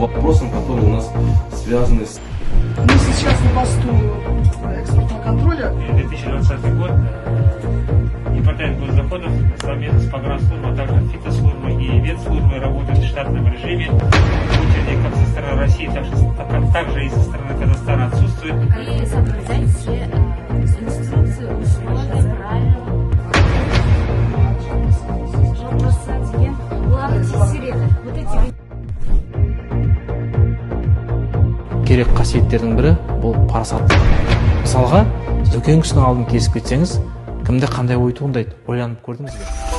вопросам, которые у нас связаны с... Мы сейчас на посту экспортного контроля. 2020 год Департамент госдоходов совместно с погранслужбой, а также фитослужбой и ветслужбой работают в штатном режиме. Очереди как со стороны России, также и со стороны Казахстана отсутствует. И соблюдать все инструкции, условия, правила. Вопрос один. Главное, сирены. Вот эти... керек қасиеттердің бірі бұл парасат. Мысалға, үлкен кісінің алдын кесіп кетсеңіз, кімде қандай ой туындайды, ойланып көрдіңіз бе?